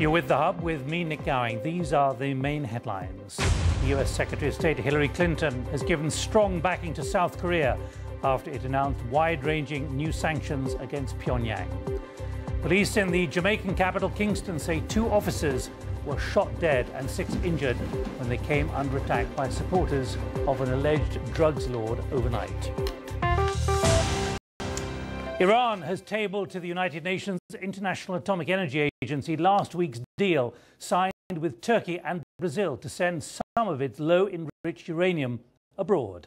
You're with The Hub with me, Nik Gowing. These are the main headlines. US Secretary of State Hillary Clinton has given strong backing to South Korea after it announced wide-ranging new sanctions against Pyongyang. Police in the Jamaican capital, Kingston, say 2 officers were shot dead and 6 injured when they came under attack by supporters of an alleged drugs lord overnight. Iran has tabled to the United Nations International Atomic Energy Agency last week's deal signed with Turkey and Brazil to send some of its low-enriched uranium abroad.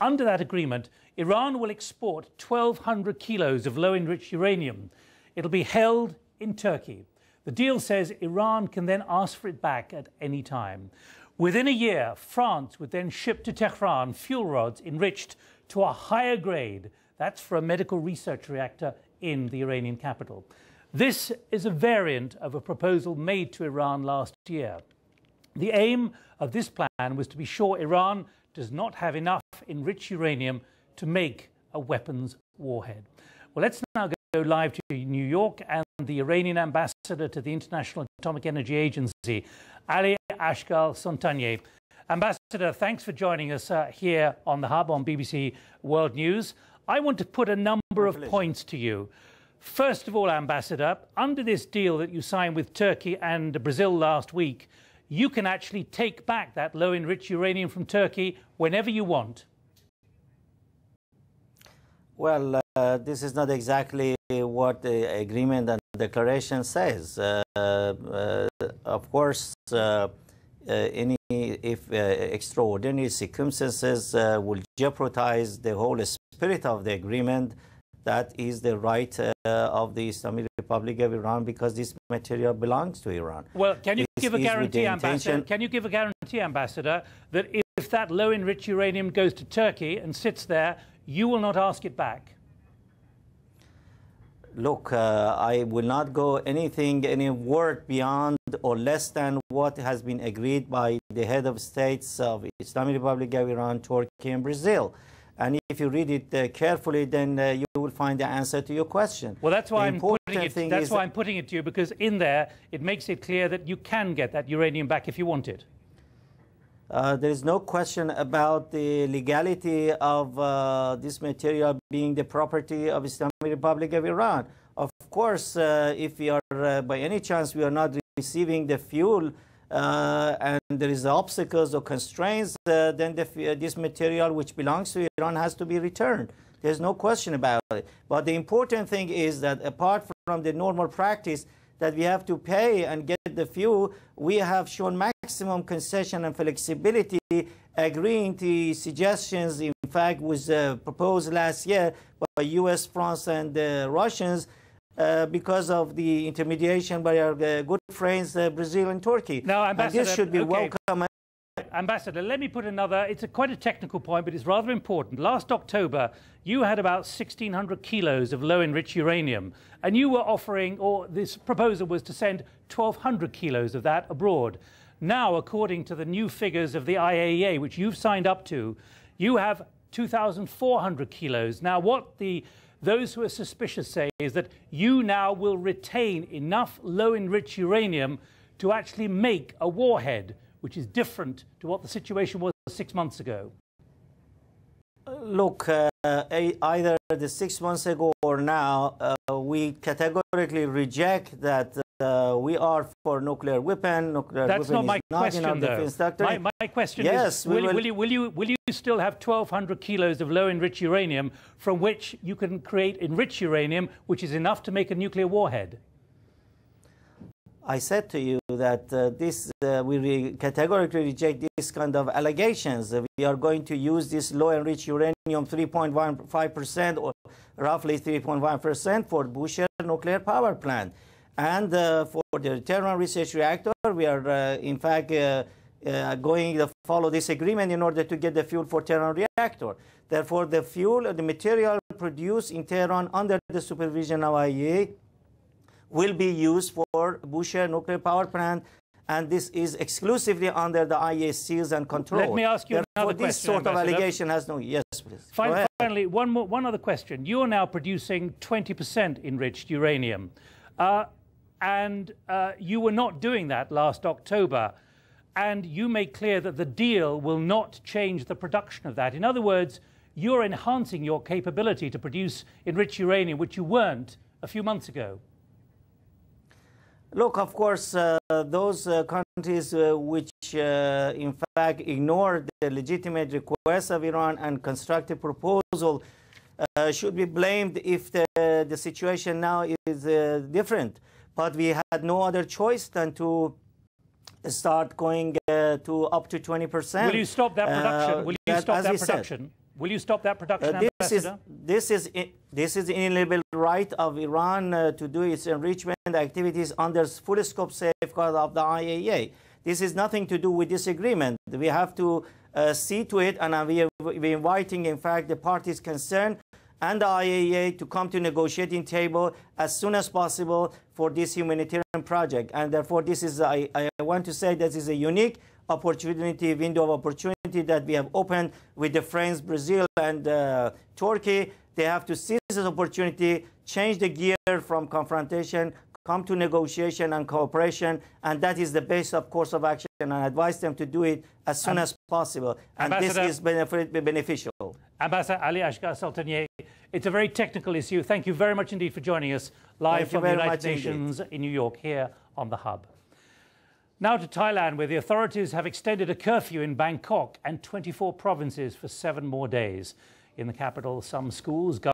Under that agreement, Iran will export 1,200 kilos of low-enriched uranium. It'll be held in Turkey. The deal says Iran can then ask for it back at any time. Within a year, France would then ship to Tehran fuel rods enriched to a higher grade. That's for a medical research reactor in the Iranian capital. This is a variant of a proposal made to Iran last year. The aim of this plan was to be sure Iran does not have enough enriched uranium to make a weapons warhead. Well, let's now go live to New York and the Iranian ambassador to the International Atomic Energy Agency, Asghar Soltanieh. Ambassador, thanks for joining us here on The Hub on BBC World News. I want to put a number of points to you. First of all, Ambassador, under this deal that you signed with Turkey and Brazil last week, you can actually take back that low-enriched uranium from Turkey whenever you want. Well, this is not exactly what the agreement and declaration says. Of course, if extraordinary circumstances will jeopardize the whole spirit of the agreement, that is the right of the Islamic Republic of Iran, because this material belongs to Iran. Well, can you give a guarantee, Ambassador? Can you give a guarantee, Ambassador, that if that low-enriched uranium goes to Turkey and sits there, you will not ask it back? Look, I will not go any word beyond or less than what has been agreed by the head of states of Islamic Republic of Iran, Turkey, and Brazil. And if you read it carefully, then you will find the answer to your question. Well, that's why I'm putting it to you, because in there it makes it clear that you can get that uranium back if you want it. There is no question about the legality of this material being the property of Islamic Republic of Iran. Of course, if we are, by any chance, we are not receiving the fuel and there is obstacles or constraints, then this material which belongs to Iran has to be returned. There's no question about it. But the important thing is that apart from the normal practice that we have to pay and get the fuel, we have shown maximum concession and flexibility, agreeing to suggestions, in fact, was proposed last year by US, France, and Russians because of the intermediation by our good friends, Brazil and Turkey. Now, Ambassador, and this should be welcome. Ambassador, let me put another, it's quite a technical point, but it's rather important. Last October, you had about 1,600 kilos of low-enriched uranium, and you were offering, or this proposal was to send 1,200 kilos of that abroad. Now, according to the new figures of the IAEA, which you've signed up to, you have 2,400 kilos. Now, what those who are suspicious say is that you now will retain enough low-enriched uranium to actually make a warhead, which is different to what the situation was 6 months ago. Look, either the 6 months ago or now, we categorically reject that we are for nuclear weapon. That's not my question, though. My question is, will you still have 1,200 kilos of low-enriched uranium from which you can create enriched uranium, which is enough to make a nuclear warhead? I said to you that we categorically reject this kind of allegations. We are going to use this low-enriched uranium 3.15% or roughly 3.1% for Bushehr nuclear power plant. And for the Tehran research reactor, we are in fact going to follow this agreement in order to get the fuel for Tehran reactor. Therefore, the fuel, the material produced in Tehran under the supervision of IAEA will be used for Bushehr nuclear power plant, and this is exclusively under the IAEA seals and control. Let me ask you another question. This sort of allegation has no... Yes, please. Finally, one other question. You are now producing 20% enriched uranium. and you were not doing that last October. And you made clear that the deal will not change the production of that. In other words, you're enhancing your capability to produce enriched uranium, which you weren't a few months ago. Look, of course, those countries which, in fact, ignored the legitimate requests of Iran and constructive proposal should be blamed if the situation now is different. But we had no other choice than to start going to up to 20%. Will you stop that production? Will you stop that production? Will you stop that production, Ambassador? This is inalienable right of Iran to do its enrichment activities under full scope safeguard of the IAEA. This is nothing to do with this agreement. We have to see to it, and we're inviting, in fact, the parties concerned and the IAEA to come to negotiating table as soon as possible for this humanitarian project. And therefore, this is, I want to say, this is a unique opportunity, window of opportunity that we have opened with the friends Brazil and Turkey. They have to seize this opportunity, change the gear from confrontation, come to negotiation and cooperation, and that is the base of course of action, and I advise them to do it as soon as possible. And this is beneficial. Ambassador Ali Asghar Soltanieh, it's a very technical issue. Thank you very much indeed for joining us live from the United Nations in New York here on the Hub. Now to Thailand, where the authorities have extended a curfew in Bangkok and 24 provinces for 7 more days. In the capital, some schools,